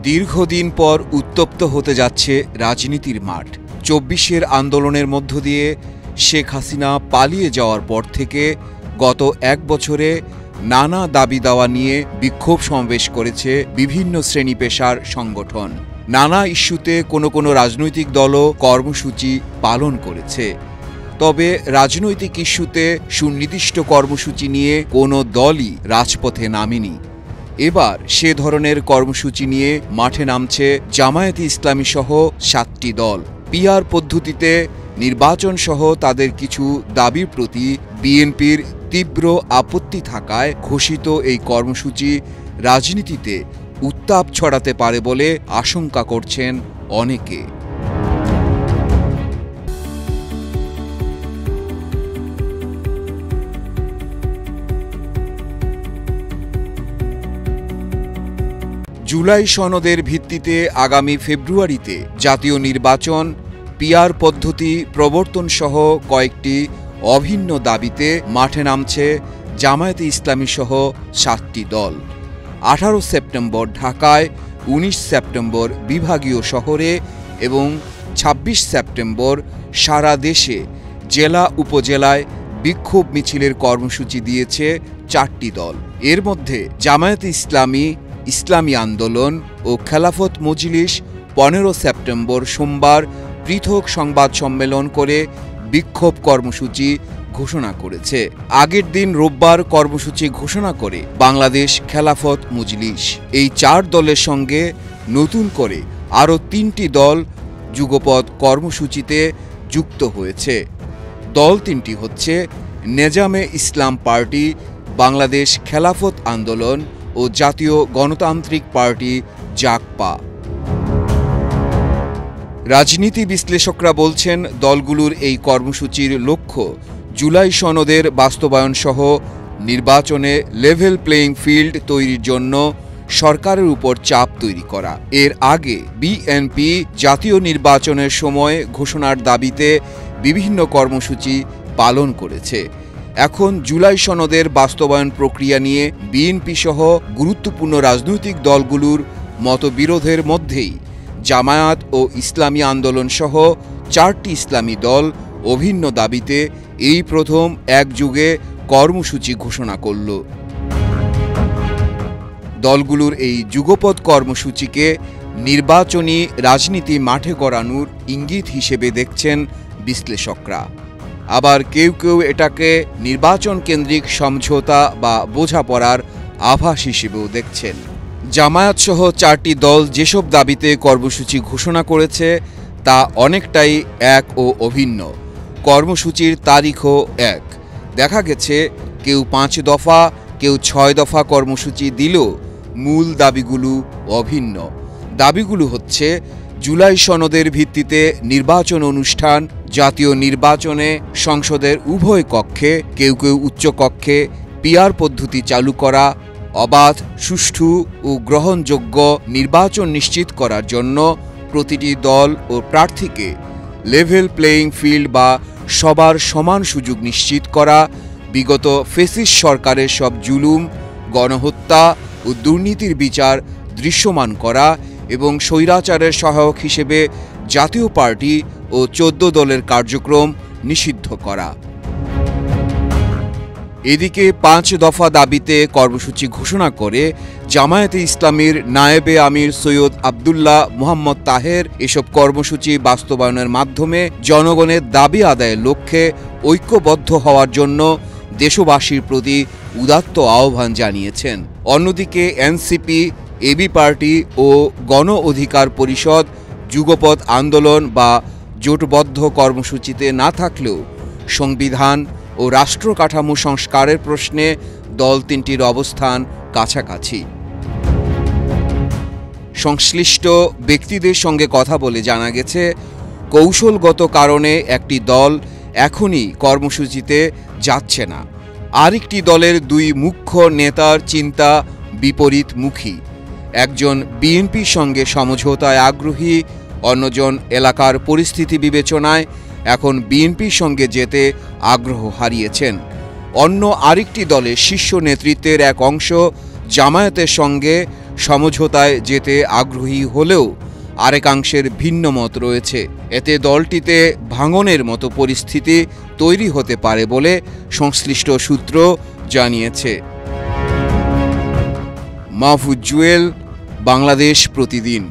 দীর্ঘদিন পর উত্তপ্ত হতে যাচ্ছে রাজনীতির মাঠ। ২৪-এর আন্দোলনের মধ্য দিয়ে শেখ হাসিনা পালিয়ে যাওয়ার পর থেকে গত এক বছরে নানা দাবি দাওয়া নিয়ে বিক্ষোভ সমাবেশ করেছে বিভিন্ন শ্রেণী পেশার সংগঠন। নানা ইস্যুতে কোনো রাজনৈতিক দলও কর্মসূচি পালন করেছে। তবে রাজনৈতিক ইস্যুতে সুনির্দিষ্ট কর্মসূচি নিয়ে কোনো দলই রাজপথে নামেনি। এবার সে ধরনের কর্মসূচি নিয়ে মাঠে নামছে জামায়াতে ইসলামী সহ ৭টি দল। পিআর পদ্ধতিতে নির্বাচন সহ তাদের কিছু দাবির প্রতি বিএনপির তীব্র আপত্তি থাকায় ঘোষিত এই কর্মসূচি রাজনীতিতে উত্তাপ ছড়াতে পারে বলে আশঙ্কা করছেন অনেকে। জুলাই সনদের ভিত্তিতে আগামী ফেব্রুয়ারিতে জাতীয় নির্বাচন, পিআর পদ্ধতি প্রবর্তন সহ কয়েকটি অভিন্ন দাবিতে মাঠে নামছে জামায়াতে ইসলামী সহ ৭টি দল। ১৮ সেপ্টেম্বর ঢাকায়, ১৯ সেপ্টেম্বর বিভাগীয় শহরে এবং ২৬ সেপ্টেম্বর সারা দেশে জেলা উপজেলায় বিক্ষোভ মিছিলের কর্মসূচি দিয়েছে ৪টি দল। এর মধ্যে জামায়াতে ইসলামী, ইসলামী আন্দোলন ও খেলাফত মজলিস ১৫ সেপ্টেম্বর সোমবার পৃথক সংবাদ সম্মেলন করে বিক্ষোভ কর্মসূচি ঘোষণা করেছে। আগের দিন রোববার কর্মসূচি ঘোষণা করে বাংলাদেশ খেলাফত মজলিস। এই ৪ দলের সঙ্গে নতুন করে আরও ৩টি দল যুগপৎ কর্মসূচিতে যুক্ত হয়েছে। দল ৩টি হচ্ছে নেজামে ইসলাম পার্টি, বাংলাদেশ খেলাফত আন্দোলন ও জাতীয় গণতান্ত্রিক পার্টি জাগপা। রাজনীতি বিশ্লেষকরা বলছেন, দলগুলোর এই কর্মসূচির লক্ষ্য জুলাই সনদের বাস্তবায়ন সহ নির্বাচনে লেভেল প্লেয়িং ফিল্ড তৈরির জন্য সরকারের উপর চাপ তৈরি করা। এর আগে বিএনপি জাতীয় নির্বাচনের সময় ঘোষণার দাবিতে বিভিন্ন কর্মসূচি পালন করেছে। এখন জুলাই সনদের বাস্তবায়ন প্রক্রিয়া নিয়ে বিএনপি সহ গুরুত্বপূর্ণ রাজনৈতিক দলগুলোর মতবিরোধের মধ্যেই জামায়াত ও ইসলামী আন্দোলন সহ ৪টি ইসলামী দল অভিন্ন দাবিতে এই প্রথম একযোগে কর্মসূচি ঘোষণা করল। দলগুলোর এই যুগপৎ কর্মসূচিকে নির্বাচনী রাজনীতি মাঠে গড়ানোর ইঙ্গিত হিসেবে দেখছেন বিশ্লেষকরা। আবার কেউ কেউ এটাকে নির্বাচন কেন্দ্রিক সমঝোতা বা বোঝাপড়ার আভাস হিসেবেও দেখছেন। জামায়াত সহ ৪টি দল যেসব দাবিতে কর্মসূচি ঘোষণা করেছে তা অনেকটাই এক ও অভিন্ন। কর্মসূচির তারিখও এক। দেখা গেছে কেউ ৫ দফা, কেউ ৬ দফা কর্মসূচি দিলেও মূল দাবিগুলো অভিন্ন। দাবিগুলো হচ্ছে জুলাই সনদের ভিত্তিতে নির্বাচন অনুষ্ঠান, জাতীয় নির্বাচনে সংসদের উভয় কক্ষে, কেউ কেউ উচ্চ কক্ষে পিআর পদ্ধতি চালু করা, অবাধ, সুষ্ঠু ও গ্রহণযোগ্য নির্বাচন নিশ্চিত করার জন্য প্রতিটি দল ও প্রার্থীকে লেভেল প্লেয়িং ফিল্ড বা সবার সমান সুযোগ নিশ্চিত করা, বিগত ফ্যাসিস্ট সরকারের সব জুলুম, গণহত্যা ও দুর্নীতির বিচার দৃশ্যমান করা এবং স্বৈরাচারের সহায়ক হিসেবে জাতীয় পার্টি ও ১৪ দলের কার্যক্রম নিষিদ্ধ করা। এদিকে ৫ দফা দাবিতে কর্মসূচি ঘোষণা করে জামায়াতে ইসলামীর নায়েবে আমির সৈয়দ আবদুল্লাহ মোহাম্মদ তাহের এসব কর্মসূচি বাস্তবায়নের মাধ্যমে জনগণের দাবি আদায়ের লক্ষ্যে ঐক্যবদ্ধ হওয়ার জন্য দেশবাসীর প্রতি উদাত্ত আহ্বান জানিয়েছেন। অন্যদিকে এনসিপি, এবি পার্টি ও গণ অধিকার পরিষদ যুগপৎ আন্দোলন বা জোটবদ্ধ কর্মসূচিতে না থাকলেও সংবিধান ও রাষ্ট্র কাঠামো সংস্কারের প্রশ্নে দল ৩টির অবস্থান কাছাকাছি। সংশ্লিষ্ট ব্যক্তিদের সঙ্গে কথা বলে জানা গেছে, কৌশলগত কারণে একটি দল এখনই কর্মসূচিতে যাচ্ছে না। আরেকটি দলের ২ মুখ্য নেতার চিন্তা বিপরীতমুখী। একজন বিএনপির সঙ্গে সমঝোতায় আগ্রহী, অন্যজন এলাকার পরিস্থিতি বিবেচনায় এখন বিএনপির সঙ্গে যেতে আগ্রহ হারিয়েছেন। অন্য আরেকটি দলের শীর্ষ নেতৃত্বের এক অংশ জামায়াতের সঙ্গে সমঝোতায় যেতে আগ্রহী হলেও আরেকাংশের ভিন্ন মত রয়েছে। এতে দলটিতে ভাঙনের মতো পরিস্থিতি তৈরি হতে পারে বলে সংশ্লিষ্ট সূত্র জানিয়েছে। মাহফুজ জুয়েল, বাংলাদেশ প্রতিদিন।